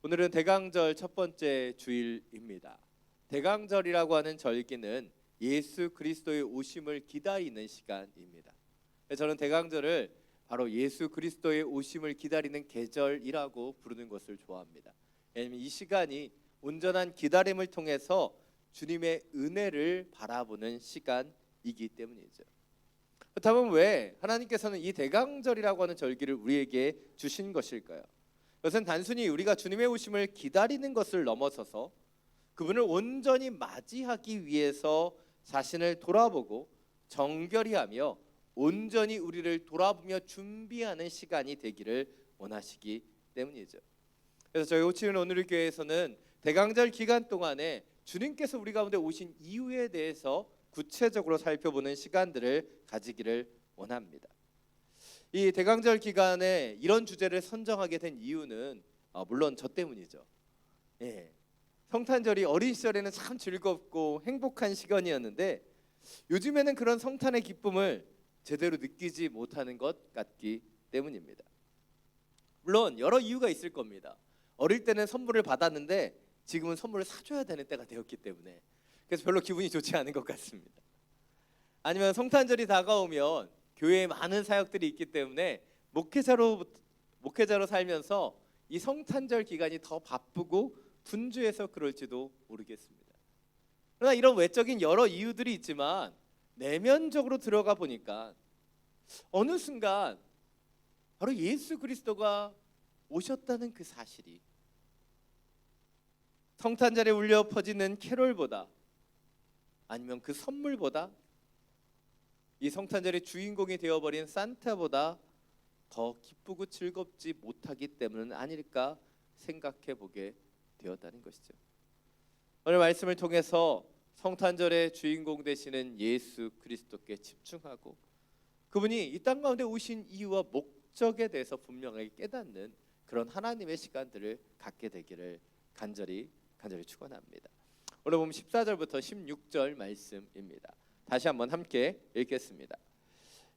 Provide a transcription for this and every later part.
오늘은 대강절 첫 번째 주일입니다. 대강절이라고 하는 절기는 예수 그리스도의 오심을 기다리는 시간입니다. 저는 대강절을 바로 예수 그리스도의 오심을 기다리는 계절이라고 부르는 것을 좋아합니다. 왜냐하면 이 시간이 온전한 기다림을 통해서 주님의 은혜를 바라보는 시간이기 때문이죠. 그렇다면 왜 하나님께서는 이 대강절이라고 하는 절기를 우리에게 주신 것일까요? 이것은 단순히 우리가 주님의 오심을 기다리는 것을 넘어서서 그분을 온전히 맞이하기 위해서 자신을 돌아보고 정결히 하며 온전히 우리를 돌아보며 준비하는 시간이 되기를 원하시기 때문이죠. 그래서 저희 호치민 오늘의 교회에서는 대강절 기간 동안에 주님께서 우리 가운데 오신 이유에 대해서 구체적으로 살펴보는 시간들을 가지기를 원합니다. 이 대강절 기간에 이런 주제를 선정하게 된 이유는 물론 저 때문이죠. 성탄절이 어린 시절에는 참 즐겁고 행복한 시간이었는데 요즘에는 그런 성탄의 기쁨을 제대로 느끼지 못하는 것 같기 때문입니다. 물론 여러 이유가 있을 겁니다. 어릴 때는 선물을 받았는데 지금은 선물을 사줘야 되는 때가 되었기 때문에 그래서 별로 기분이 좋지 않은 것 같습니다. 아니면 성탄절이 다가오면 교회에 많은 사역들이 있기 때문에 목회자로 살면서 이 성탄절 기간이 더 바쁘고 분주해서 그럴지도 모르겠습니다. 그러나 이런 외적인 여러 이유들이 있지만 내면적으로 들어가 보니까 어느 순간 바로 예수 그리스도가 오셨다는 그 사실이 성탄절에 울려 퍼지는 캐롤보다 아니면 그 선물보다 이 성탄절의 주인공이 되어버린 산타보다 더 기쁘고 즐겁지 못하기 때문은 아닐까 생각해 보게 되었다는 것이죠. 오늘 말씀을 통해서 성탄절의 주인공 되시는 예수 그리스도께 집중하고 그분이 이 땅 가운데 오신 이유와 목적에 대해서 분명하게 깨닫는 그런 하나님의 시간들을 갖게 되기를 간절히 축원합니다. 오늘 보면 14절부터 16절 말씀입니다. 다시 한번 함께 읽겠습니다.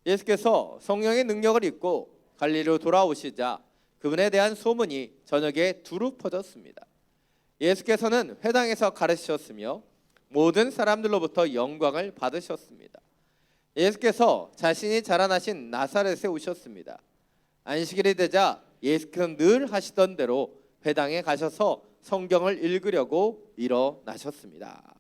예수께서 성령의 능력을 입고 갈릴리로 돌아오시자 그분에 대한 소문이 저녁에 두루 퍼졌습니다. 예수께서는 회당에서 가르치셨으며 모든 사람들로부터 영광을 받으셨습니다. 예수께서 자신이 자라나신 나사렛에 오셨습니다. 안식일이 되자 예수께서는 늘 하시던 대로 회당에 가셔서 성경을 읽으려고 일어나셨습니다.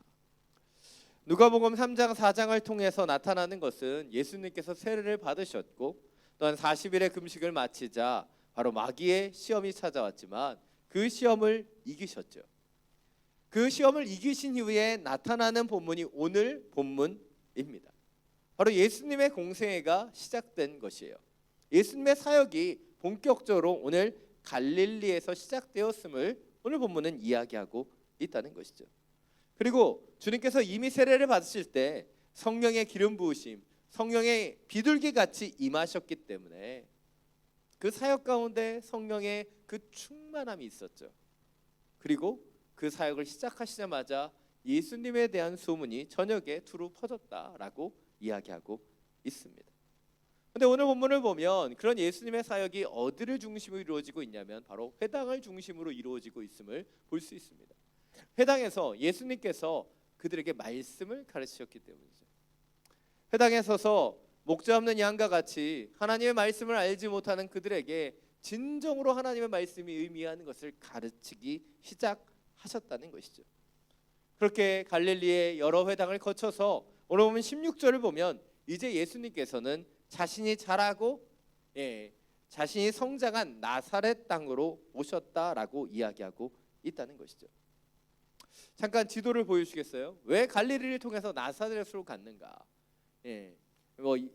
누가복음 3장 4장을 통해서 나타나는 것은 예수님께서 세례를 받으셨고 또한 40일의 금식을 마치자 바로 마귀의 시험이 찾아왔지만 그 시험을 이기셨죠. 그 시험을 이기신 이후에 나타나는 본문이 오늘 본문입니다. 바로 예수님의 공생애가 시작된 것이에요. 예수님의 사역이 본격적으로 오늘 갈릴리에서 시작되었음을 오늘 본문은 이야기하고 있다는 것이죠. 그리고 주님께서 이미 세례를 받으실 때 성령의 기름 부으심, 성령의 비둘기 같이 임하셨기 때문에 그 사역 가운데 성령의 그 충만함이 있었죠. 그리고 그 사역을 시작하시자마자 예수님에 대한 소문이 저녁에 두루 퍼졌다라고 이야기하고 있습니다. 그런데 오늘 본문을 보면 그런 예수님의 사역이 어디를 중심으로 이루어지고 있냐면 바로 회당을 중심으로 이루어지고 있음을 볼 수 있습니다. 회당에서 예수님께서 그들에게 말씀을 가르치셨기 때문이죠. 회당에 서서 목자 없는 양과 같이 하나님의 말씀을 알지 못하는 그들에게 진정으로 하나님의 말씀이 의미하는 것을 가르치기 시작하셨다는 것이죠. 그렇게 갈릴리의 여러 회당을 거쳐서 오늘 보면 16절을 보면 이제 예수님께서는 자신이 자라고 자신이 성장한 나사렛 땅으로 오셨다라고 이야기하고 있다는 것이죠. 잠깐 지도를 보여주시겠어요? 왜 갈릴리를 통해서 나사렛으로 갔는가?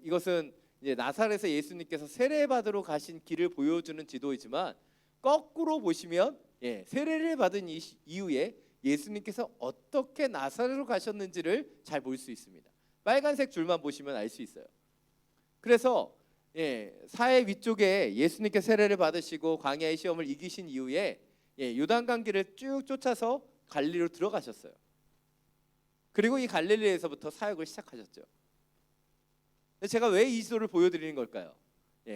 이것은 이제 나사렛에 예수님께서 세례받으러 가신 길을 보여주는 지도이지만 거꾸로 보시면 세례를 받은 이후에 예수님께서 어떻게 나사렛으로 가셨는지를 잘 볼 수 있습니다. 빨간색 줄만 보시면 알 수 있어요. 그래서 사해 위쪽에 예수님께 세례를 받으시고 광야의 시험을 이기신 이후에 요단강 길을 쭉 쫓아서 갈릴리로 들어가셨어요. 그리고 이 갈릴리에서부터 사역을 시작하셨죠. 제가 왜 이 지도를 보여드리는 걸까요?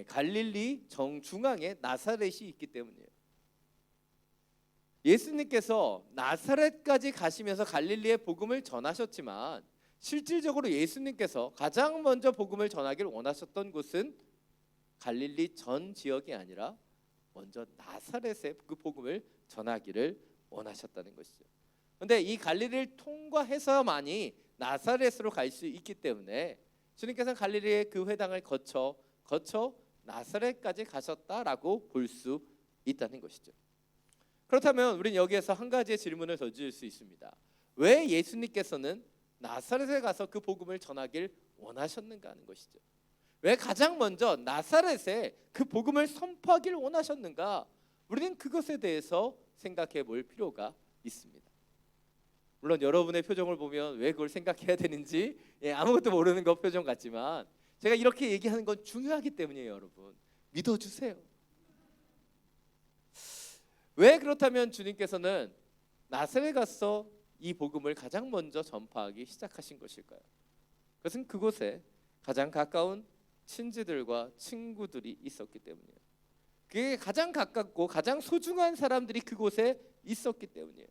갈릴리 정중앙에 나사렛이 있기 때문이에요. 예수님께서 나사렛까지 가시면서 갈릴리의 복음을 전하셨지만 실질적으로 예수님께서 가장 먼저 복음을 전하기를 원하셨던 곳은 갈릴리 전 지역이 아니라 먼저 나사렛의 그 복음을 전하기를 원하셨다는 것이죠. 그런데 이 갈릴리를 통과해서만이 나사렛으로 갈 수 있기 때문에 주님께서는 갈릴리의 그 회당을 거쳐 나사렛까지 가셨다라고 볼 수 있다는 것이죠. 그렇다면 우리는 여기에서 한 가지의 질문을 던질 수 있습니다. 왜 예수님께서는 나사렛에 가서 그 복음을 전하길 원하셨는가 하는 것이죠. 왜 가장 먼저 나사렛에 그 복음을 선포하길 원하셨는가? 우리는 그것에 대해서 생각해 볼 필요가 있습니다. 물론 여러분의 표정을 보면 왜 그걸 생각해야 되는지 아무것도 모르는 것 표정 같지만 제가 이렇게 얘기하는 건 중요하기 때문이에요. 여러분 믿어주세요. 왜 그렇다면 주님께서는 나사렛에 가서 이 복음을 가장 먼저 전파하기 시작하신 것일까요? 그것은 그곳에 가장 가까운 친지들과 친구들이 있었기 때문이에요. 그게 가장 가깝고 가장 소중한 사람들이 그곳에 있었기 때문이에요.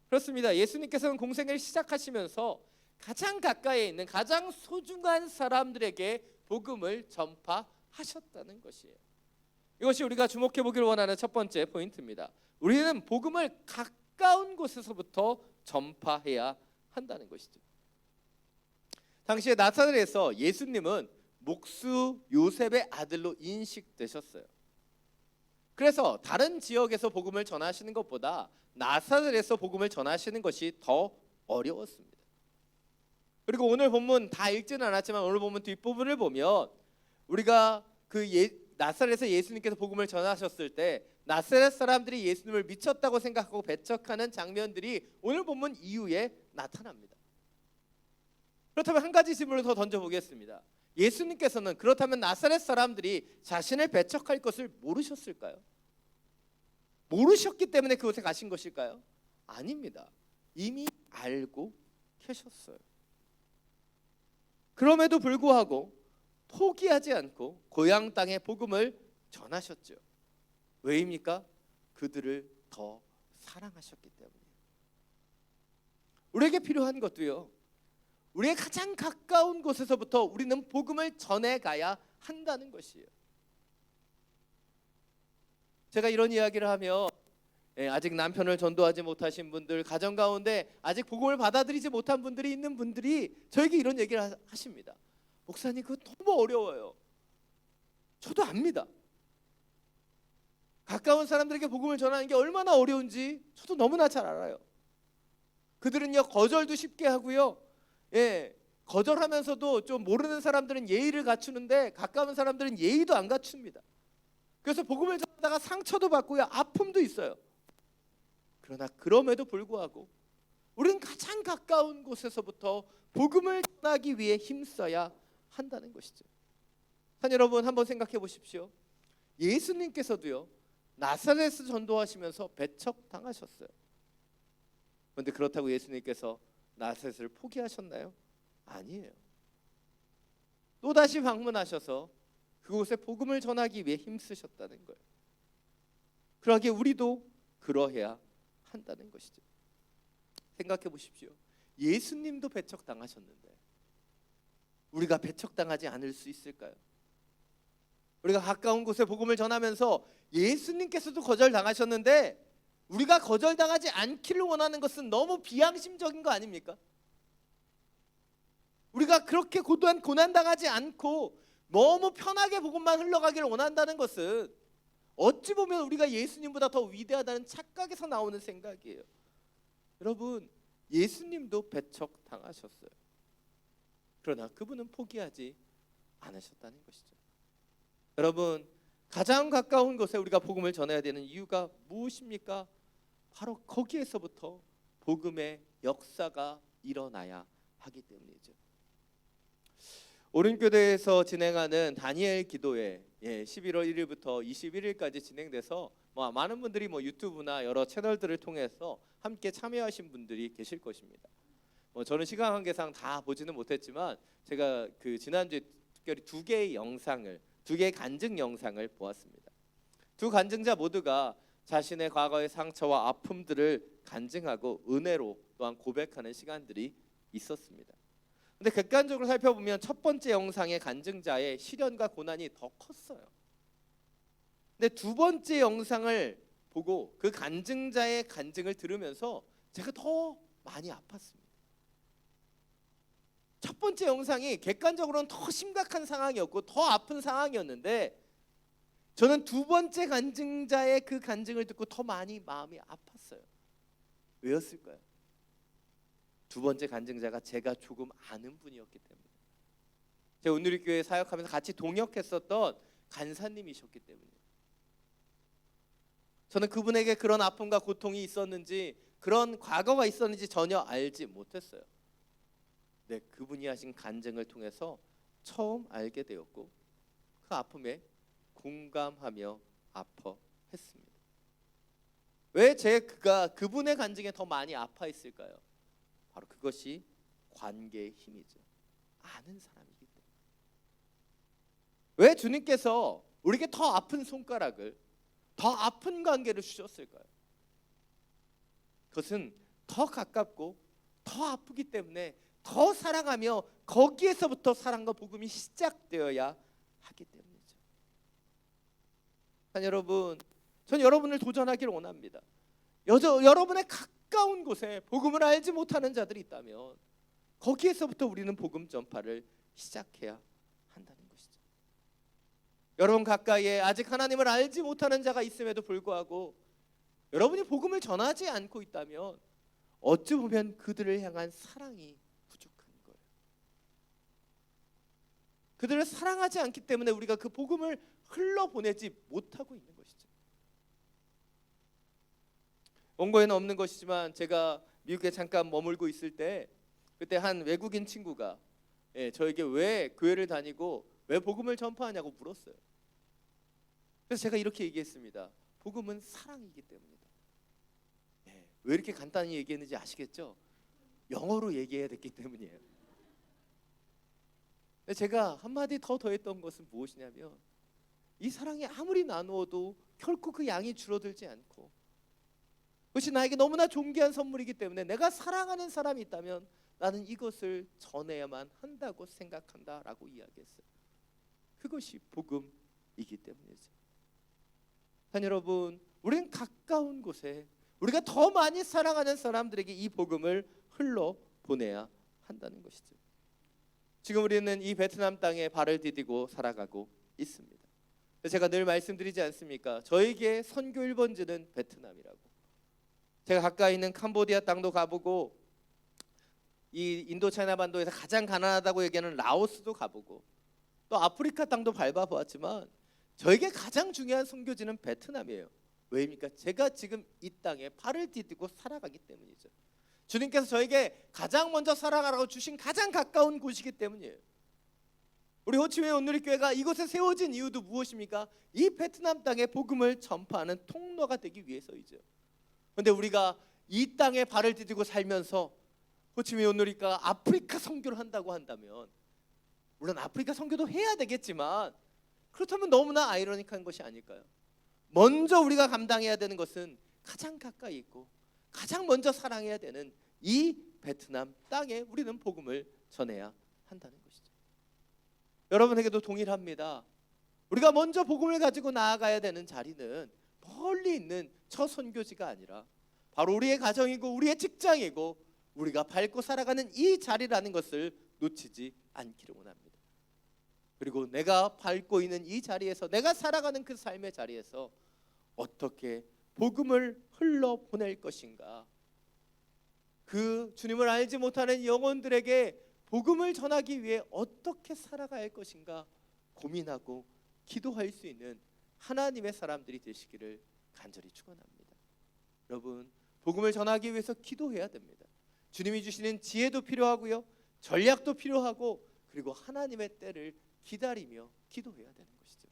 그렇습니다. 예수님께서는 공생을 시작하시면서 가장 가까이에 있는 가장 소중한 사람들에게 복음을 전파하셨다는 것이에요. 이것이 우리가 주목해 보기를 원하는 첫 번째 포인트입니다. 우리는 복음을 가까운 곳에서부터 전파해야 한다는 것이죠. 당시에 나사렛에서 예수님은 목수 요셉의 아들로 인식되셨어요. 그래서 다른 지역에서 복음을 전하시는 것보다 나사렛에서 복음을 전하시는 것이 더 어려웠습니다. 그리고 오늘 본문 다 읽지는 않았지만 오늘 본문 뒷부분을 보면 우리가 나사렛에서 예수님께서 복음을 전하셨을 때 나사렛 사람들이 예수님을 미쳤다고 생각하고 배척하는 장면들이 오늘 본문 이후에 나타납니다. 그렇다면 한 가지 질문을 더 던져보겠습니다. 예수님께서는 그렇다면 나사렛 사람들이 자신을 배척할 것을 모르셨을까요? 모르셨기 때문에 그곳에 가신 것일까요? 아닙니다. 이미 알고 계셨어요. 그럼에도 불구하고 포기하지 않고 고향 땅의 복음을 전하셨죠. 왜입니까? 그들을 더 사랑하셨기 때문이에요. 우리에게 필요한 것도요. 우리의 가장 가까운 곳에서부터 우리는 복음을 전해가야 한다는 것이에요. 제가 이런 이야기를 하면 아직 남편을 전도하지 못하신 분들, 가정 가운데 아직 복음을 받아들이지 못한 분들이 있는 분들이 저에게 이런 얘기를 하십니다. 목사님 그거 너무 어려워요. 저도 압니다. 가까운 사람들에게 복음을 전하는 게 얼마나 어려운지 저도 너무나 잘 알아요. 그들은요 거절도 쉽게 하고요. 거절하면서도 좀 모르는 사람들은 예의를 갖추는데 가까운 사람들은 예의도 안 갖춥니다. 그래서 복음을 전하다가 상처도 받고요, 아픔도 있어요. 그러나 그럼에도 불구하고 우리는 가장 가까운 곳에서부터 복음을 전하기 위해 힘써야 한다는 것이죠. 한 여러분 한번 생각해 보십시오. 예수님께서도요 나사렛에서 전도하시면서 배척당하셨어요. 그런데 그렇다고 예수님께서 나사렛을 포기하셨나요? 아니에요. 또다시 방문하셔서 그곳에 복음을 전하기 위해 힘쓰셨다는 거예요. 그러기에 우리도 그러해야 한다는 것이죠. 생각해 보십시오. 예수님도 배척당하셨는데 우리가 배척당하지 않을 수 있을까요? 우리가 가까운 곳에 복음을 전하면서 예수님께서도 거절당하셨는데 우리가 거절당하지 않기를 원하는 것은 너무 비양심적인 거 아닙니까? 우리가 그렇게 고도한 고난당하지 않고 너무 편하게 복음만 흘러가기를 원한다는 것은 어찌 보면 우리가 예수님보다 더 위대하다는 착각에서 나오는 생각이에요. 여러분, 예수님도 배척당하셨어요. 그러나 그분은 포기하지 않으셨다는 것이죠. 여러분, 가장 가까운 곳에 우리가 복음을 전해야 되는 이유가 무엇입니까? 바로 거기에서부터 복음의 역사가 일어나야 하기 때문이죠. 오륜교대에서 진행하는 다니엘 기도회 11월 1일부터 21일까지 진행돼서 많은 분들이 유튜브나 여러 채널들을 통해서 함께 참여하신 분들이 계실 것입니다. 저는 시간 관계상 다 보지는 못했지만 제가 그 지난주에 특별히 두 개의 간증 영상을 보았습니다. 두 간증자 모두가 자신의 과거의 상처와 아픔들을 간증하고 은혜로 또한 고백하는 시간들이 있었습니다. 근데 객관적으로 살펴보면 첫 번째 영상의 간증자의 시련과 고난이 더 컸어요. 근데 두 번째 영상을 보고 그 간증자의 간증을 들으면서 제가 더 많이 아팠습니다. 첫 번째 영상이 객관적으로는 더 심각한 상황이었고 더 아픈 상황이었는데 저는 두 번째 간증자의 그 간증을 듣고 더 많이 마음이 아팠어요. 왜였을까요? 두 번째 간증자가 제가 조금 아는 분이었기 때문에, 제가 온누리교회 사역하면서 같이 동역했었던 간사님이셨기 때문에, 저는 그분에게 그런 아픔과 고통이 있었는지 그런 과거가 있었는지 전혀 알지 못했어요. 네, 그분이 하신 간증을 통해서 처음 알게 되었고 그 아픔에 공감하며 아파했습니다. 왜 제가 그분의 간증에 더 많이 아파했을까요? 바로 그것이 관계의 힘이죠. 아는 사람이기 때문에. 왜 주님께서 우리에게 더 아픈 손가락을, 더 아픈 관계를 주셨을까요? 그것은 더 가깝고 더 아프기 때문에 더 사랑하며 거기에서부터 사랑과 복음이 시작되어야 하기 때문이죠. 여러분, 전 여러분을 도전하기를 원합니다. 여러분의 가까운 곳에 복음을 알지 못하는 자들이 있다면 거기에서부터 우리는 복음 전파를 시작해야 한다는 것이죠. 여러분 가까이에 아직 하나님을 알지 못하는 자가 있음에도 불구하고 여러분이 복음을 전하지 않고 있다면 어찌 보면 그들을 향한 사랑이 부족한 거예요. 그들을 사랑하지 않기 때문에 우리가 그 복음을 흘러보내지 못하고 있는 것이죠. 원고에는 없는 것이지만 제가 미국에 잠깐 머물고 있을 때 그때 한 외국인 친구가 저에게 왜 교회를 다니고 왜 복음을 전파하냐고 물었어요. 그래서 제가 이렇게 얘기했습니다. 복음은 사랑이기 때문이다. 왜 이렇게 간단히 얘기했는지 아시겠죠? 영어로 얘기해야 됐기 때문이에요. 제가 한마디 더 더했던 것은 무엇이냐면 이 사랑이 아무리 나누어도 결코 그 양이 줄어들지 않고 그것이 나에게 너무나 존귀한 선물이기 때문에 내가 사랑하는 사람이 있다면 나는 이것을 전해야만 한다고 생각한다라고 이야기했어요. 그것이 복음이기 때문이죠. 여러분, 우리는 가까운 곳에 우리가 더 많이 사랑하는 사람들에게 이 복음을 흘러보내야 한다는 것이죠. 지금 우리는 이 베트남 땅에 발을 디디고 살아가고 있습니다. 제가 늘 말씀드리지 않습니까? 저에게 선교 1번지는 베트남이라고. 제가 가까이 있는 캄보디아 땅도 가보고 이 인도 차이나 반도에서 가장 가난하다고 얘기하는 라오스도 가보고 또 아프리카 땅도 밟아보았지만 저에게 가장 중요한 선교지는 베트남이에요. 왜입니까? 제가 지금 이 땅에 발을 디디고 살아가기 때문이죠. 주님께서 저에게 가장 먼저 살아가라고 주신 가장 가까운 곳이기 때문이에요. 우리 호치민 온누리교회가 이곳에 세워진 이유도 무엇입니까? 이 베트남 땅에 복음을 전파하는 통로가 되기 위해서이죠. 그런데 우리가 이 땅에 발을 디디고 살면서 호치민 온누리교회가 아프리카 선교를 한다고 한다면 물론 아프리카 선교도 해야 되겠지만 그렇다면 너무나 아이러니한 것이 아닐까요? 먼저 우리가 감당해야 되는 것은 가장 가까이 있고 가장 먼저 사랑해야 되는 이 베트남 땅에 우리는 복음을 전해야 한다는 것이죠. 여러분에게도 동일합니다. 우리가 먼저 복음을 가지고 나아가야 되는 자리는 멀리 있는 저 선교지가 아니라 바로 우리의 가정이고 우리의 직장이고 우리가 밟고 살아가는 이 자리라는 것을 놓치지 않기를 원합니다. 그리고 내가 밟고 있는 이 자리에서 내가 살아가는 그 삶의 자리에서 어떻게 복음을 흘러보낼 것인가, 그 주님을 알지 못하는 영혼들에게 복음을 전하기 위해 어떻게 살아가야 할 것인가 고민하고 기도할 수 있는 하나님의 사람들이 되시기를 간절히 축원합니다. 여러분, 복음을 전하기 위해서 기도해야 됩니다. 주님이 주시는 지혜도 필요하고요, 전략도 필요하고, 그리고 하나님의 때를 기다리며 기도해야 되는 것이죠.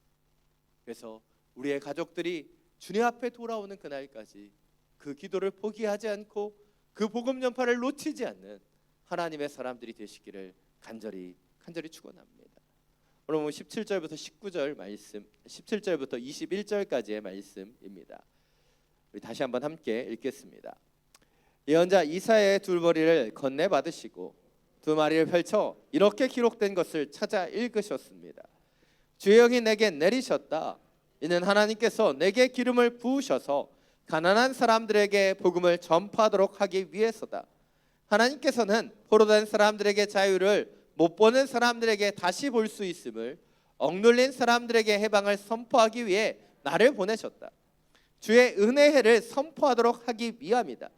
그래서 우리의 가족들이 주님 앞에 돌아오는 그날까지 그 기도를 포기하지 않고 그 복음 전파를 놓치지 않는 하나님의 사람들이 되시기를 간절히 축원합니다. 오늘 17절부터 19절 말씀, 17절부터 21절까지의 말씀입니다. 우리 다시 한번 함께 읽겠습니다. 예언자 이사야의 둘머리를 건네 받으시고 두 마리를 펼쳐 이렇게 기록된 것을 찾아 읽으셨습니다. 주의 영이 내게 내리셨다. 이는 하나님께서 내게 기름을 부으셔서 가난한 사람들에게 복음을 전파하도록 하기 위해서다. 하나님께서는 포로된 사람들에게 자유를, 못 보는 사람들에게 다시 볼 수 있음을, 억눌린 사람들에게 해방을 선포하기 위해 나를 보내셨다. 주의 은혜의 해를 선포하도록 하기 위함이다.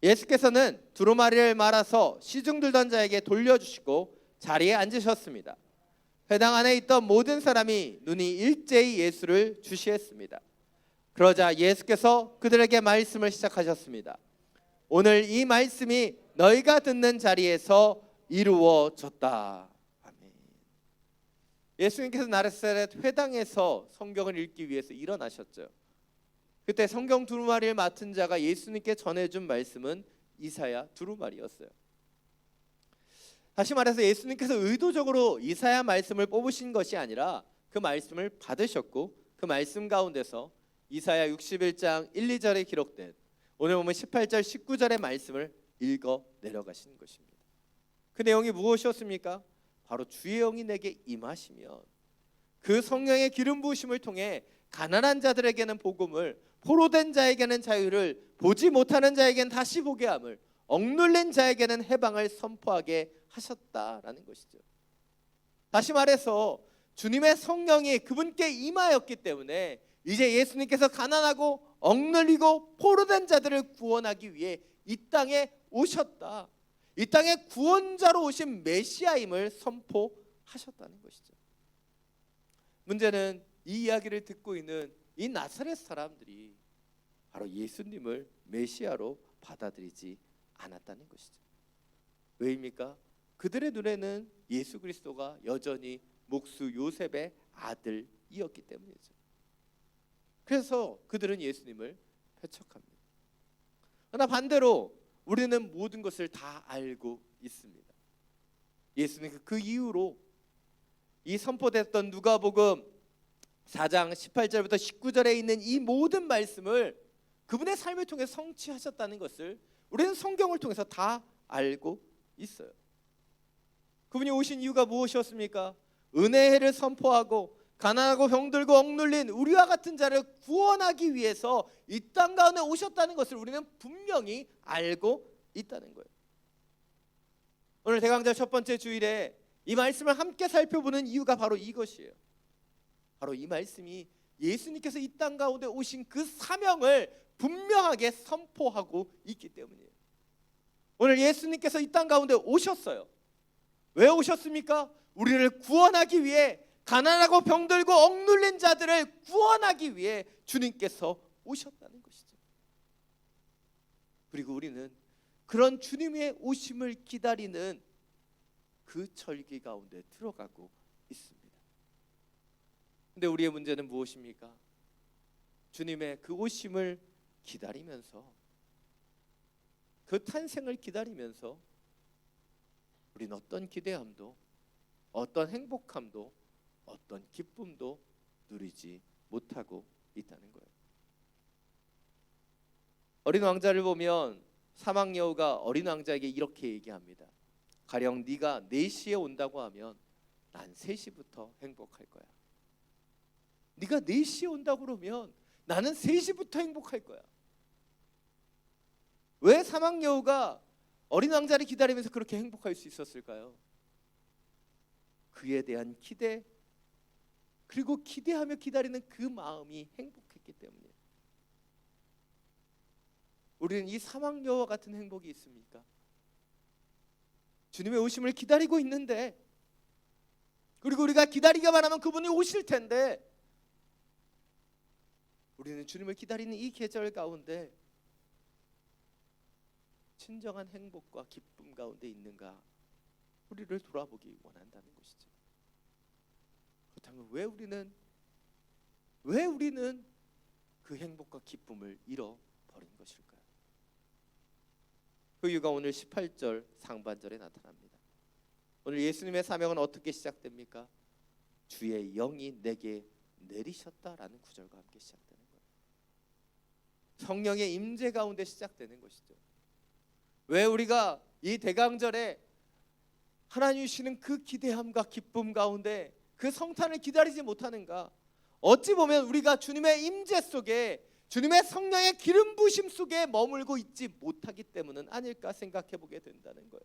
예수께서는 두루마리를 말아서 시중 들던 자에게 돌려주시고 자리에 앉으셨습니다. 회당 안에 있던 모든 사람이 눈이 일제히 예수를 주시했습니다. 그러자 예수께서 그들에게 말씀을 시작하셨습니다. 오늘 이 말씀이 너희가 듣는 자리에서 이루어졌다. 아멘. 예수님께서 나사렛 회당에서 성경을 읽기 위해서 일어나셨죠. 그때 성경 두루마리를 맡은 자가 예수님께 전해준 말씀은 이사야 두루마리였어요. 다시 말해서 예수님께서 의도적으로 이사야 말씀을 뽑으신 것이 아니라 그 말씀을 받으셨고 그 말씀 가운데서 이사야 61장 1, 2절에 기록된 오늘 보면 18절 19절의 말씀을 읽어 내려가신 것입니다. 그 내용이 무엇이었습니까? 바로 주의 영이 내게 임하시면 그 성령의 기름 부으심을 통해 가난한 자들에게는 복음을, 포로된 자에게는 자유를, 보지 못하는 자에게는 다시 보게 함을, 억눌린 자에게는 해방을 선포하게 하셨다라는 것이죠. 다시 말해서 주님의 성령이 그분께 임하였기 때문에 이제 예수님께서 가난하고 억눌리고 포로된 자들을 구원하기 위해 이 땅에 오셨다. 이 땅에 구원자로 오신 메시아임을 선포하셨다는 것이죠. 문제는 이 이야기를 듣고 있는 이 나사렛 사람들이 바로 예수님을 메시아로 받아들이지 않았다는 것이죠. 왜입니까? 그들의 눈에는 예수 그리스도가 여전히 목수 요셉의 아들이었기 때문이죠. 그래서 그들은 예수님을 배척합니다. 그러나 반대로 우리는 모든 것을 다 알고 있습니다. 예수님 그 이후로 이 선포됐던 누가복음 4장 18절부터 19절에 있는 이 모든 말씀을 그분의 삶을 통해 성취하셨다는 것을 우리는 성경을 통해서 다 알고 있어요. 그분이 오신 이유가 무엇이었습니까? 은혜의 해를 선포하고 가난하고 병들고 억눌린 우리와 같은 자를 구원하기 위해서 이 땅 가운데 오셨다는 것을 우리는 분명히 알고 있다는 거예요. 오늘 대강절 첫 번째 주일에 이 말씀을 함께 살펴보는 이유가 바로 이것이에요. 바로 이 말씀이 예수님께서 이 땅 가운데 오신 그 사명을 분명하게 선포하고 있기 때문이에요. 오늘 예수님께서 이 땅 가운데 오셨어요. 왜 오셨습니까? 우리를 구원하기 위해, 가난하고 병들고 억눌린 자들을 구원하기 위해 주님께서 오셨다는 것이죠. 그리고 우리는 그런 주님의 오심을 기다리는 그 절기 가운데 들어가고 있습니다. 근데 우리의 문제는 무엇입니까? 주님의 그 오심을 기다리면서, 그 탄생을 기다리면서 우리는 어떤 기대함도, 어떤 행복함도, 어떤 기쁨도 누리지 못하고 있다는 거예요. 어린 왕자를 보면 사막 여우가 어린 왕자에게 이렇게 얘기합니다. 가령 네가 4시에 온다고 하면 난 3시부터 행복할 거야. 네가 4시에 온다고 그러면 나는 3시부터 행복할 거야. 왜 사막 여우가 어린 왕자를 기다리면서 그렇게 행복할 수 있었을까요? 그에 대한 기대, 그리고 기대하며 기다리는 그 마음이 행복했기 때문이에요. 우리는 이 사막 여우와 같은 행복이 있습니까? 주님의 오심을 기다리고 있는데, 그리고 우리가 기다리기만 하면 그분이 오실 텐데, 우리는 주님을 기다리는 이 계절 가운데 진정한 행복과 기쁨 가운데 있는가, 우리를 돌아보기 원한다는 것이죠. 그렇다면 왜 우리는 그 행복과 기쁨을 잃어버린 것일까요? 그 이유가 오늘 18절 상반절에 나타납니다. 오늘 예수님의 사명은 어떻게 시작됩니까? 주의 영이 내게 내리셨다라는 구절과 함께 시작되는 거예요. 성령의 임재 가운데 시작되는 것이죠. 왜 우리가 이 대강절에 하나님 주시는 그 기대함과 기쁨 가운데 그 성탄을 기다리지 못하는가? 어찌 보면 우리가 주님의 임재 속에, 주님의 성령의 기름 부심 속에 머물고 있지 못하기 때문은 아닐까 생각해 보게 된다는 거예요.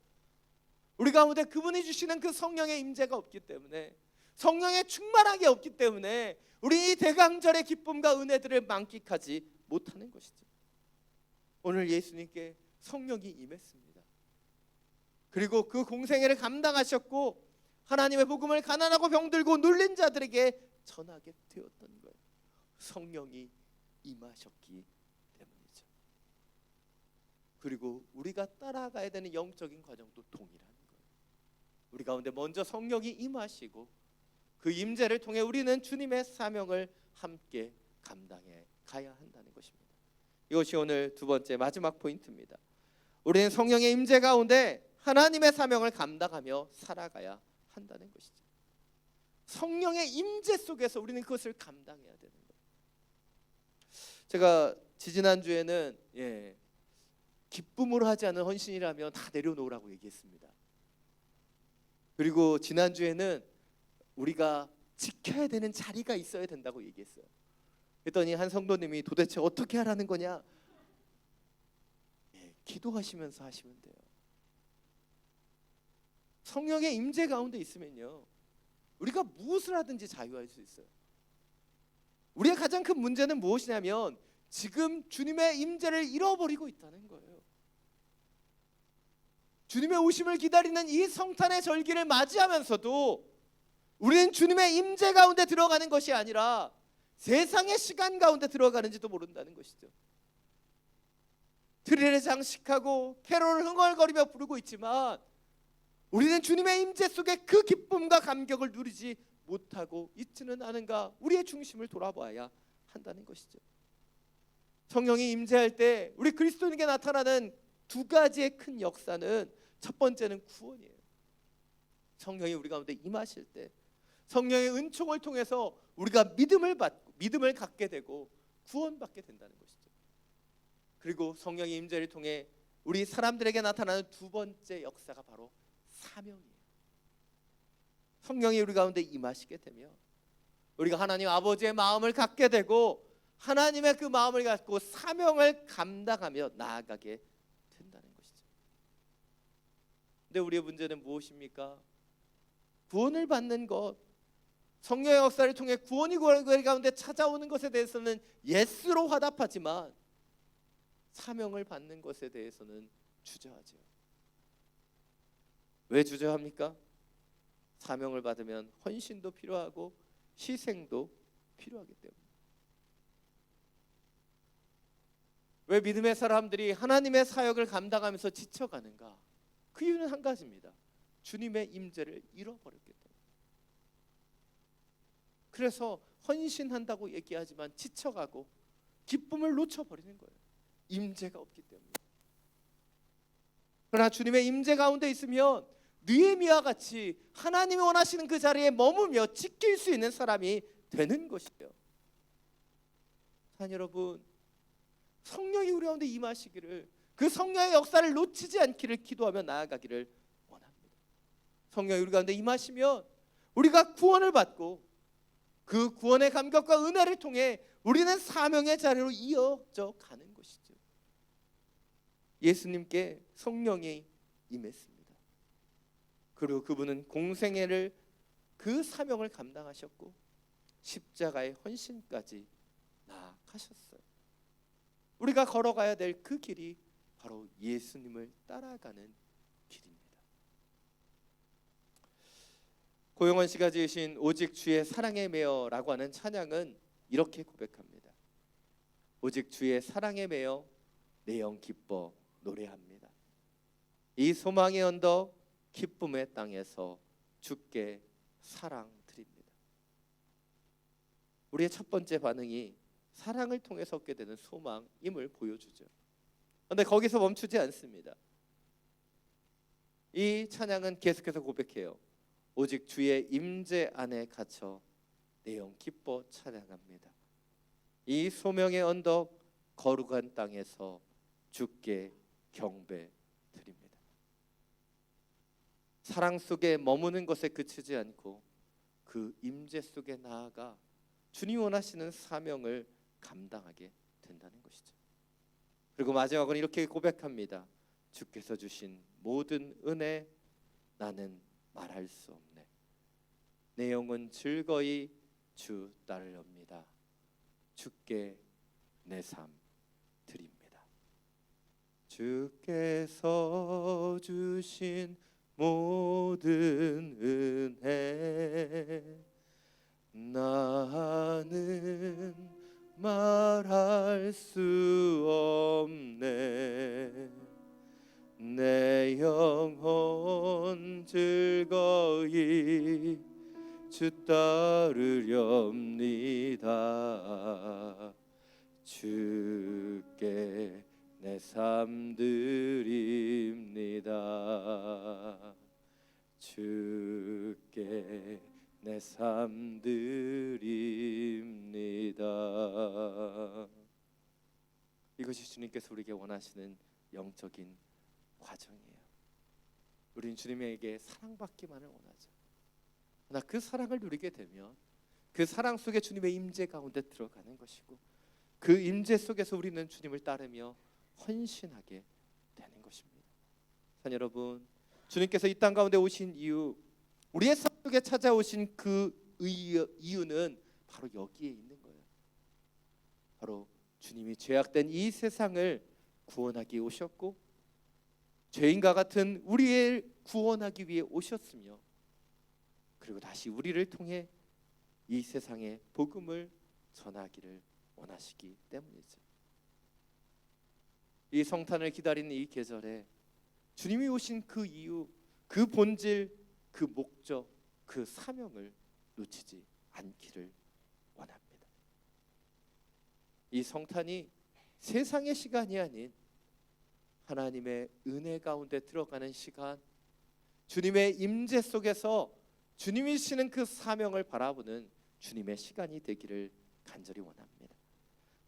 우리 가운데 그분이 주시는 그 성령의 임재가 없기 때문에, 성령의 충만함이 없기 때문에 우리 이 대강절의 기쁨과 은혜들을 만끽하지 못하는 것이죠. 오늘 예수님께 성령이 임했습니다. 그리고 그 공생애를 감당하셨고 하나님의 복음을 가난하고 병들고 눌린 자들에게 전하게 되었던 거예요. 성령이 임하셨기 때문이죠. 그리고 우리가 따라가야 되는 영적인 과정도 동일한 거예요. 우리 가운데 먼저 성령이 임하시고 그 임재를 통해 우리는 주님의 사명을 함께 감당해 가야 한다는 것입니다. 이것이 오늘 두 번째 마지막 포인트입니다. 우리는 성령의 임재 가운데 하나님의 사명을 감당하며 살아가야 한다는 것이죠. 성령의 임재 속에서 우리는 그것을 감당해야 되는 거예요. 제가 지지난주에는 기쁨으로 하지 않은 헌신이라면 다 내려놓으라고 얘기했습니다. 그리고 지난주에는 우리가 지켜야 되는 자리가 있어야 된다고 얘기했어요. 그랬더니 한 성도님이 도대체 어떻게 하라는 거냐? 기도하시면서 하시면 돼요. 성령의 임재 가운데 있으면요, 우리가 무엇을 하든지 자유할 수 있어요. 우리의 가장 큰 문제는 무엇이냐면 지금 주님의 임재를 잃어버리고 있다는 거예요. 주님의 오심을 기다리는 이 성탄의 절기를 맞이하면서도 우리는 주님의 임재 가운데 들어가는 것이 아니라 세상의 시간 가운데 들어가는지도 모른다는 것이죠. 트리를 장식하고 캐롤을 흥얼거리며 부르고 있지만 우리는 주님의 임재 속에 그 기쁨과 감격을 누리지 못하고 있지는 않은가? 우리의 중심을 돌아봐야 한다는 것이죠. 성령이 임재할 때 우리 그리스도인에게 나타나는 두 가지의 큰 역사는, 첫 번째는 구원이에요. 성령이 우리 가운데 임하실 때 성령의 은총을 통해서 우리가 믿음을 갖게 되고 구원받게 된다는 것이죠. 그리고 성령의 임재를 통해 우리 사람들에게 나타나는 두 번째 역사가 바로 사명이에요. 성령이 우리 가운데 임하시게 되면 우리가 하나님 아버지의 마음을 갖게 되고 하나님의 그 마음을 갖고 사명을 감당하며 나아가게 된다는 것이죠. 근데 우리의 문제는 무엇입니까? 구원을 받는 것, 성령의 역사를 통해 구원이 우리 가운데 찾아오는 것에 대해서는 예스로 화답하지만 사명을 받는 것에 대해서는 주저하죠. 왜 주저합니까? 사명을 받으면 헌신도 필요하고 희생도 필요하기 때문에. 왜 믿음의 사람들이 하나님의 사역을 감당하면서 지쳐가는가? 그 이유는 한 가지입니다. 주님의 임재를 잃어버렸기 때문에. 그래서 헌신한다고 얘기하지만 지쳐가고 기쁨을 놓쳐버리는 거예요. 임재가 없기 때문에. 그러나 주님의 임재 가운데 있으면 느헤미야와 같이 하나님이 원하시는 그 자리에 머무며 지킬 수 있는 사람이 되는 것이에요. 사랑 여러분, 성령이 우리 가운데 임하시기를, 그 성령의 역사를 놓치지 않기를 기도하며 나아가기를 원합니다. 성령이 우리 가운데 임하시면 우리가 구원을 받고 그 구원의 감격과 은혜를 통해 우리는 사명의 자리로 이어져 가는 것이죠. 예수님께 성령이 임했습니다. 그리고 그분은 공생애를, 그 사명을 감당하셨고 십자가의 헌신까지 나아가셨어요. 우리가 걸어가야 될 그 길이 바로 예수님을 따라가는 길입니다. 고용원 씨가 지으신 오직 주의 사랑에 매여라고 하는 찬양은 이렇게 고백합니다. 오직 주의 사랑에 매여 내 영 기뻐 노래합니다. 이 소망의 언덕 기쁨의 땅에서 주께 사랑 드립니다. 우리의 첫 번째 반응이 사랑을 통해서 얻게 되는 소망임을 보여주죠. 그런데 거기서 멈추지 않습니다. 이 찬양은 계속해서 고백해요. 오직 주의 임재 안에 갇혀 내 영 기뻐 찬양합니다. 이 소명의 언덕 거룩한 땅에서 주께 경배드립니다. 사랑 속에 머무는 것에 그치지 않고 그 임재 속에 나아가 주님 원하시는 사명을 감당하게 된다는 것이죠. 그리고 마지막으로 이렇게 고백합니다. 주께서 주신 모든 은혜 나는 말할 수 없네. 내 영혼 즐거이 주 따르렵니다. 주께 내 삶 드립니다. 주께서 주신 모든 은혜 나는 말할 수 없네. 내 영혼 즐거이 주 따르렵니다. 주께 내 삶 드립니다. 주께 내 삶 드립니다. 이것이 주님께서 우리에게 원하시는 영적인 과정이에요. 우리는 주님에게 사랑받기만을 원하죠. 그러나 그 사랑을 누리게 되면 그 사랑 속에 주님의 임재 가운데 들어가는 것이고 그 임재 속에서 우리는 주님을 따르며 헌신하게 되는 것입니다. 산 여러분, 주님께서 이 땅 가운데 오신 이유, 우리의 삶 속에 찾아오신 그 이유는 바로 여기에 있는 거예요. 바로 주님이 죄악된 이 세상을 구원하기 오셨고 죄인과 같은 우리를 구원하기 위해 오셨으며 그리고 다시 우리를 통해 이 세상에 복음을 전하기를 원하시기 때문이죠. 이 성탄을 기다리는 이 계절에 주님이 오신 그 이유, 그 본질, 그 목적, 그 사명을 놓치지 않기를 원합니다. 이 성탄이 세상의 시간이 아닌 하나님의 은혜 가운데 들어가는 시간, 주님의 임재 속에서 주님이 주시는 그 사명을 바라보는 주님의 시간이 되기를 간절히 원합니다.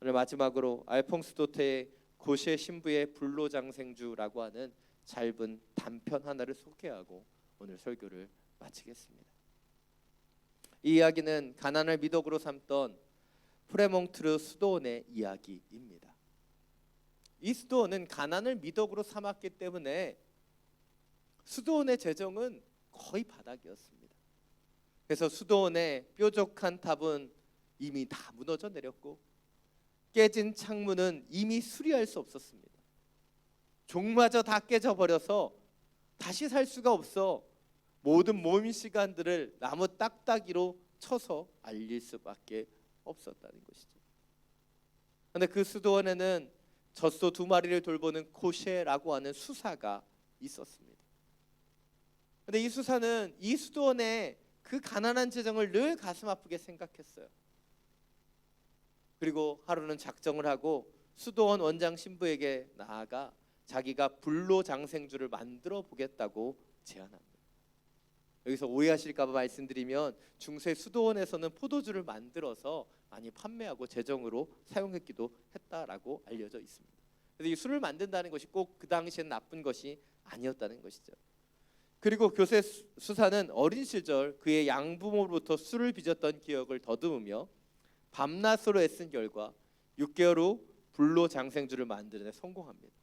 오늘 마지막으로 알퐁스 도테의 고세 신부의 불로장생주라고 하는 짧은 단편 하나를 소개하고 오늘 설교를 마치겠습니다. 이 이야기는 가난을 미덕으로 삼던 프레몽트르 수도원의 이야기입니다. 이 수도원은 가난을 미덕으로 삼았기 때문에 수도원의 재정은 거의 바닥이었습니다. 그래서 수도원의 뾰족한 탑은 이미 다 무너져 내렸고 깨진 창문은 이미 수리할 수 없었습니다. 종마저 다 깨져버려서 다시 살 수가 없어 모든 모임 시간들을 나무 딱따기로 쳐서 알릴 수밖에 없었다는 것이죠. 그런데 그 수도원에는 젖소 2마리를 돌보는 코셰라고 하는 수사가 있었습니다. 그런데 이 수사는 이 수도원의 그 가난한 재정을 늘 가슴 아프게 생각했어요. 그리고 하루는 작정을 하고 수도원 원장 신부에게 나아가 자기가 불로장생주를 만들어 보겠다고 제안합니다. 여기서 오해하실까 봐 말씀드리면 중세 수도원에서는 포도주를 만들어서 많이 판매하고 재정으로 사용했기도 했다라고 알려져 있습니다. 그래서 이 술을 만든다는 것이 꼭 그 당시엔 나쁜 것이 아니었다는 것이죠. 그리고 교세 수사는 어린 시절 그의 양부모로부터 술을 빚었던 기억을 더듬으며 밤낮으로 애쓴 결과 6개월 후 불로장생주를 만드는 데 성공합니다.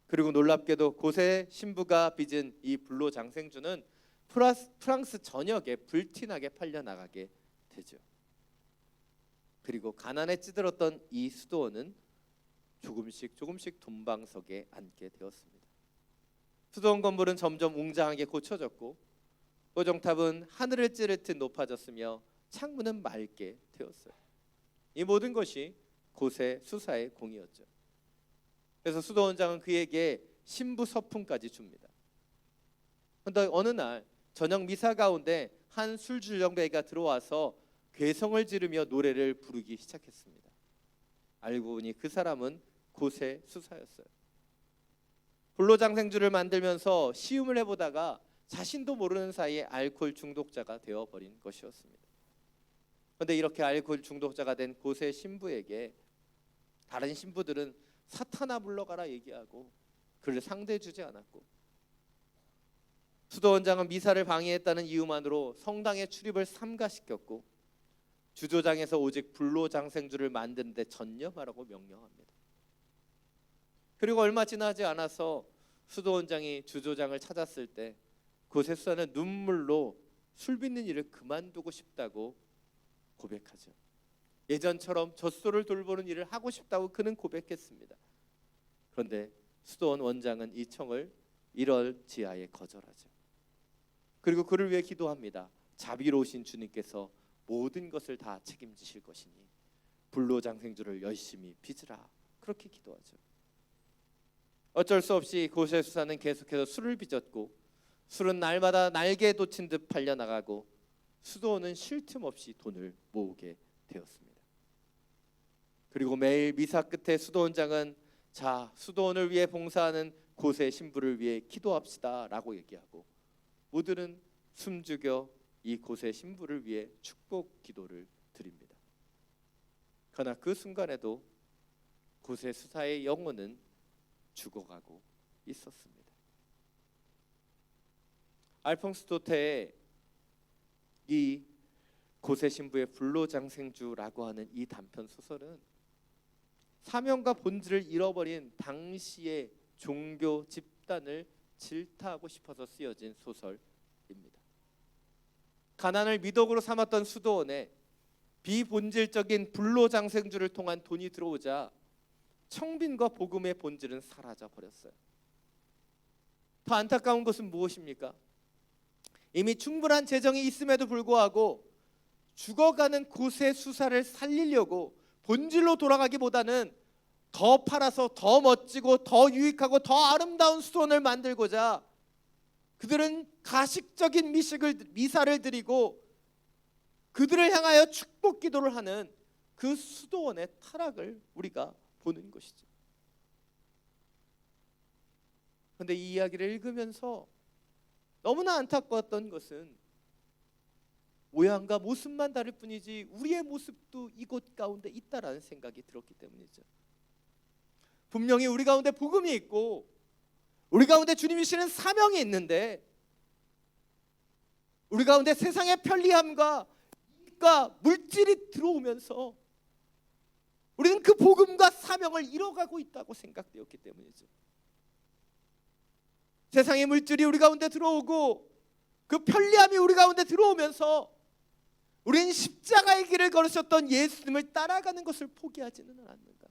그리고 놀랍게도 고세 신부가 빚은 이 불로장생주는 프랑스 전역에 불티나게 팔려나가게 되죠. 그리고 가난에 찌들었던 이 수도원은 조금씩 돈방석에 앉게 되었습니다. 수도원 건물은 점점 웅장하게 고쳐졌고 고정탑은 하늘을 찌를 듯 높아졌으며 창문은 맑게 되었어요. 이 모든 것이 고세 수사의 공이었죠. 그래서 수도원장은 그에게 신부 서품까지 줍니다. 그런데 어느 날 저녁 미사 가운데 한 술주정배가 들어와서 괴성을 지르며 노래를 부르기 시작했습니다. 알고 보니 그 사람은 고세 수사였어요. 불로장생주를 만들면서 시음을 해보다가 자신도 모르는 사이에 알코올 중독자가 되어버린 것이었습니다. 그런데 이렇게 알코올 중독자가 된 고세 신부에게 다른 신부들은 사탄아 물러가라 얘기하고 그를 상대해 주지 않았고, 수도원장은 미사를 방해했다는 이유만으로 성당의 출입을 삼가시켰고, 주조장에서 오직 불로장생주를 만드는 데 전념하라고 명령합니다. 그리고 얼마 지나지 않아서 수도원장이 주조장을 찾았을 때 고세수사는 눈물로 술 빚는 일을 그만두고 싶다고 고백하죠. 예전처럼 젖소를 돌보는 일을 하고 싶다고 그는 고백했습니다. 그런데 수도원 원장은 이 청을 1월 지하에 거절하죠. 그리고 그를 위해 기도합니다. 자비로우신 주님께서 모든 것을 다 책임지실 것이니 불로장생주를 열심히 빚으라, 그렇게 기도하죠. 어쩔 수 없이 고세수사는 계속해서 술을 빚었고, 술은 날마다 날개에 돋친 듯 팔려나가고, 수도원은 쉴 틈 없이 돈을 모으게 되었습니다. 그리고 매일 미사 끝에 수도원장은 자, 수도원을 위해 봉사하는 고세 신부를 위해 기도합시다 라고 얘기하고, 모두는 숨죽여 이 고세 신부를 위해 축복 기도를 드립니다. 그러나 그 순간에도 고세 수사의 영혼은 죽어가고 있었습니다. 알퐁스 도테의 이 고세 신부의 불로장생주라고 하는 이 단편 소설은 사명과 본질을 잃어버린 당시의 종교 집단을 질타하고 싶어서 쓰여진 소설입니다. 가난을 미덕으로 삼았던 수도원에 비본질적인 불로장생주를 통한 돈이 들어오자 청빈과 복음의 본질은 사라져 버렸어요. 더 안타까운 것은 무엇입니까? 이미 충분한 재정이 있음에도 불구하고 죽어가는 고세 수사를 살리려고 본질로 돌아가기보다는 더 팔아서 더 멋지고 더 유익하고 더 아름다운 수도원을 만들고자 그들은 가식적인 미사를 드리고 그들을 향하여 축복 기도를 하는 그 수도원의 타락을 우리가 보는 것이죠. 그런데 이 이야기를 읽으면서 너무나 안타까웠던 것은 모양과 모습만 다를 뿐이지 우리의 모습도 이곳 가운데 있다라는 생각이 들었기 때문이죠. 분명히 우리 가운데 복음이 있고 우리 가운데 주님이 주시는 사명이 있는데, 우리 가운데 세상의 편리함과 물질이 들어오면서 우리는 그 복음과 사명을 잃어가고 있다고 생각되었기 때문이죠. 세상의 물질이 우리 가운데 들어오고 그 편리함이 우리 가운데 들어오면서 우리는 십자가의 길을 걸으셨던 예수님을 따라가는 것을 포기하지는 않는가.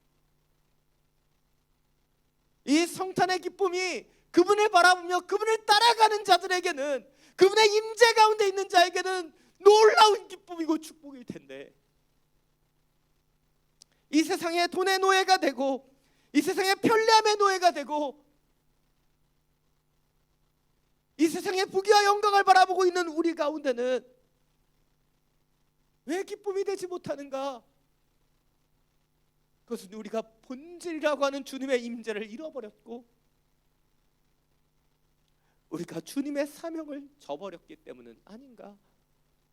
이 성탄의 기쁨이 그분을 바라보며 그분을 따라가는 자들에게는, 그분의 임재 가운데 있는 자에게는 놀라운 기쁨이고 축복일 텐데, 이 세상의 돈의 노예가 되고 이 세상의 편리함의 노예가 되고 이 세상의 부귀와 영광을 바라보고 있는 우리 가운데는 왜 기쁨이 되지 못하는가? 그것은 우리가 본질이라고 하는 주님의 임재를 잃어버렸고 우리가 주님의 사명을 저버렸기 때문은 아닌가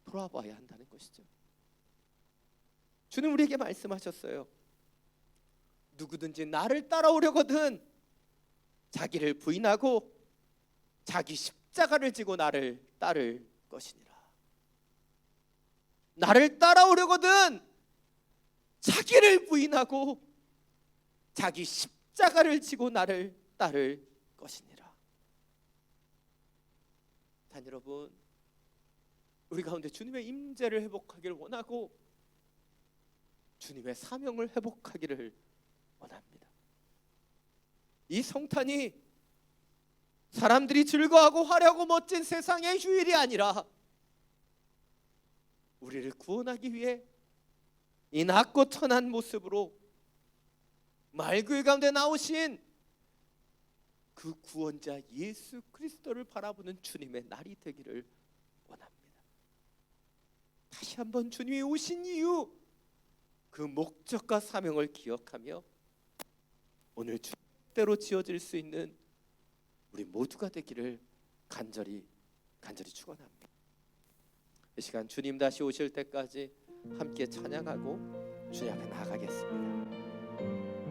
돌아봐야 한다는 것이죠. 주님 우리에게 말씀하셨어요. 누구든지 나를 따라오려거든 자기를 부인하고 자기 십자가를 지고 나를 따를 것이니라. 나를 따라오려거든 자기를 부인하고 자기 십자가를 지고 나를 따를 것이니라. 단 여러분, 우리 가운데 주님의 임재를 회복하기를 원하고 주님의 사명을 회복하기를 원합니다. 이 성탄이 사람들이 즐거워하고 화려하고 멋진 세상의 휴일이 아니라 우리를 구원하기 위해 이 낮고 천한 모습으로 말구의 가운데 나오신 그 구원자 예수 그리스도를 바라보는 주님의 날이 되기를 원합니다. 다시 한번 주님이 오신 이유, 그 목적과 사명을 기억하며 오늘 주대로 지어질 수 있는 우리 모두가 되기를 간절히 축원합니다. 이 시간 주님 다시 오실 때까지 함께 찬양하고 주님 앞에 나아가겠습니다.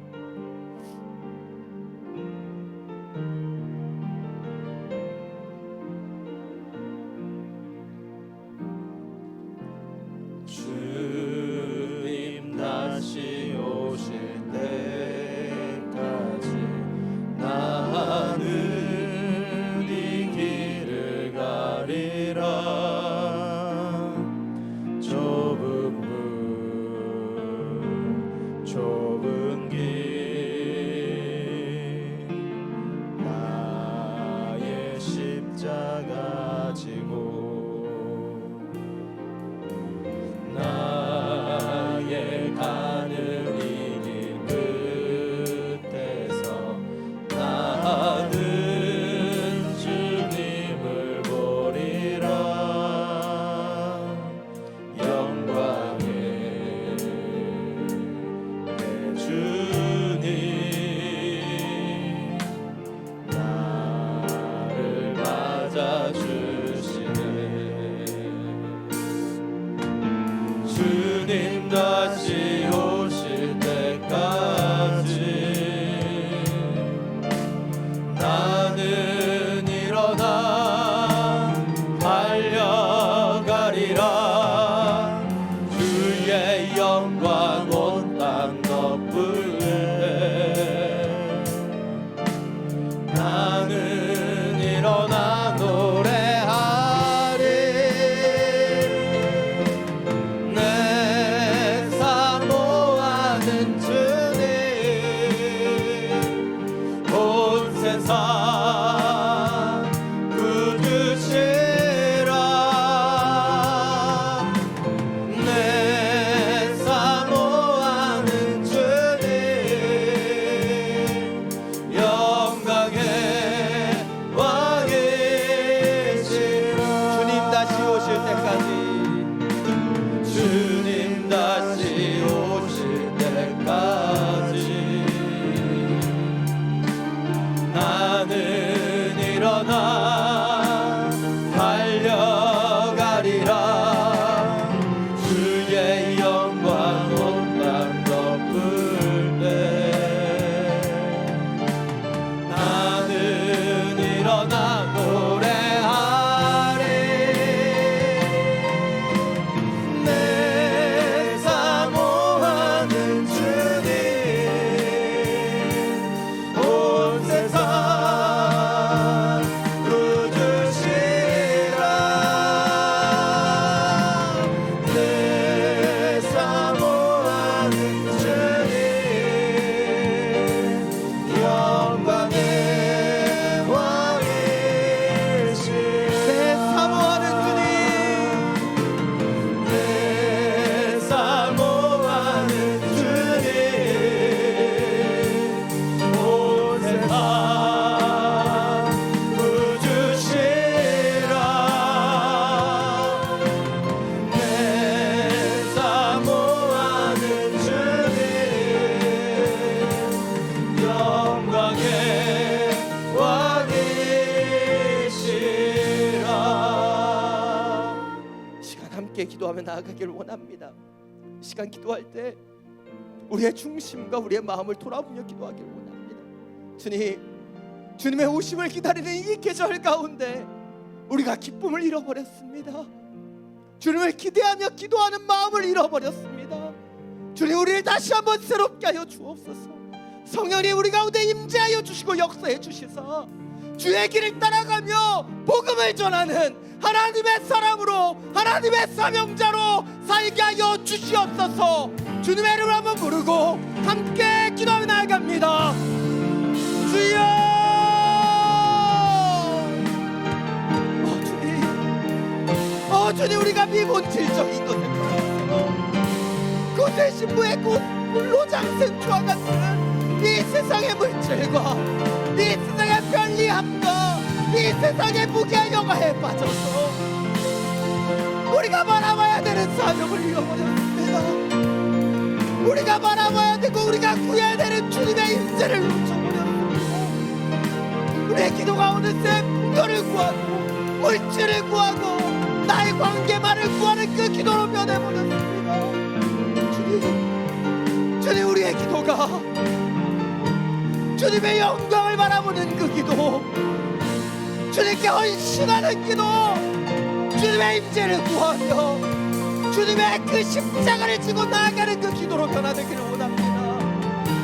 주님 다시 오실 때까지 나는 일어나 달려가리라. 주의 영광 온 땅 덮을 때 나는 일어나 노래하리. 내 사모하는 주님 온 세상 구주시라. 내 사모하는 주님 영광의 왕이시라. 주님 다시 오실 때까지 주님 다시 오실 때까지 나는 일어나 달려가리라. 주의 영광 온 땅 덮을 때 나는 일어나 노래하리. 내 사모하는 주님 온 세상 구주시라. 내 사모하는 주님 영광의 왕이시라. 내 사모하는 주님 내 사모하는 주님 온 세상 구주시라. 내 사모하는 주님 영광의 왕이시라. 시간 함께 기도하며 나아가기를 원합니다. 시간 기도할 때 우리의 중심과 우리의 마음을 돌아보며 기도하기를 원합니다. 주님의 오심을 기다리는 이 계절 가운데 우리가 기쁨을 잃어버렸습니다. 주님을 기대하며 기도하는 마음을 잃어버렸습니다. 주님, 우리를 다시 한번 새롭게 하여 주옵소서. 성령님 우리 가운데 임재하여 주시고 역사해 주시사 주의 길을 따라가며 복음을 전하는 하나님의 사람으로, 하나님의 사명자로 살게 하여 주시옵소서. 주님의 이름을 한번 부르고 함께 기도하며 나아갑니다. 주여! 주님, 우리가 비본질적인 것에 빠져서 그것의 신부의 굴로장생초와 같은 이 세상의 물질과 이 세상의 편리함과 이 세상의 무기와 영화에 빠져서 우리가 바라봐야 되는 사명을 잃어버렸습니다. 우리가 바라봐야 되고 우리가 구해야 되는 주님의 임재를 놓쳐버렸습니다. 우리의 기도가 어느새 풍요를 구하고 물질을 구하고 나의 관계만을 구하는 그 기도로 변해버렸습니다. 주님, 우리의 기도가 주님의 영광을 바라보는 그 기도, 주님께 헌신하는 기도, 주님의 임재를 구하며 주님의 그 십자가를 지고 나아가는 그 기도로 변화되기를 원합니다.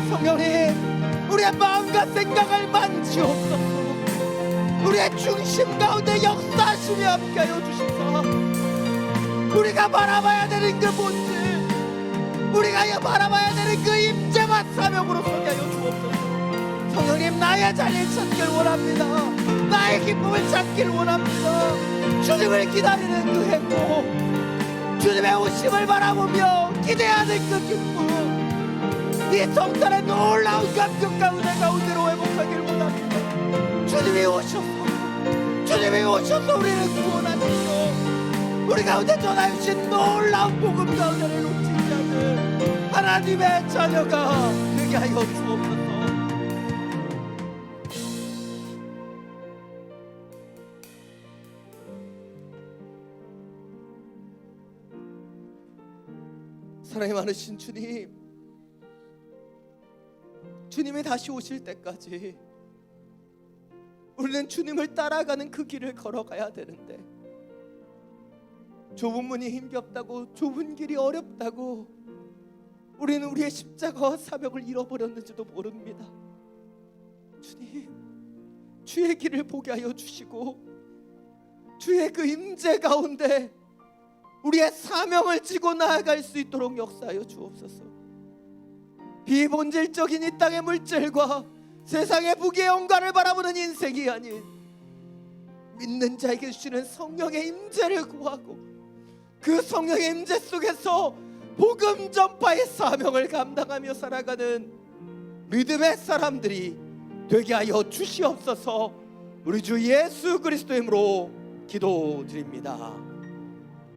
성령님, 우리의 마음과 생각을 만지옵소서. 우리의 중심 가운데 역사하시며 함께하여 주시사 우리가 바라봐야 되는 그 본질, 우리가 바라봐야 되는 그 임재와 사명으로 서게 하여 주옵소서. 성령님, 나의 자리를 찾길 원합니다. 나의 기쁨을 찾길 원합니다. 주님을 기다리는 그 행복, 주님의 오심을 바라보며 기대하는 그 기쁨, 이 성탄의 놀라운 감격 가운데로 회복하길 원합니다. 주님이 오셔서 우리를 구원하시고 우리 가운데 전하신 놀라운 복음 가운데를 놓치지 않는 하나님의 자녀가 되게 하여 주옵소서. 사랑이 많으신 주님, 주님이 다시 오실 때까지 우리는 주님을 따라가는 그 길을 걸어가야 되는데, 좁은 문이 힘겹다고, 좁은 길이 어렵다고 우리는 우리의 십자가와 사명을 잃어버렸는지도 모릅니다. 주님, 주의 길을 보게 하여 주시고 주의 그 임재 가운데 우리의 사명을 지고 나아갈 수 있도록 역사하여 주옵소서. 비본질적인 이 땅의 물질과 세상의 부귀의 영광을 바라보는 인생이 아닌 믿는 자에게 주시는 성령의 임재를 구하고 그 성령의 임재 속에서 복음 전파의 사명을 감당하며 살아가는 믿음의 사람들이 되게 하여 주시옵소서. 우리 주 예수 그리스도의 이름으로 기도드립니다.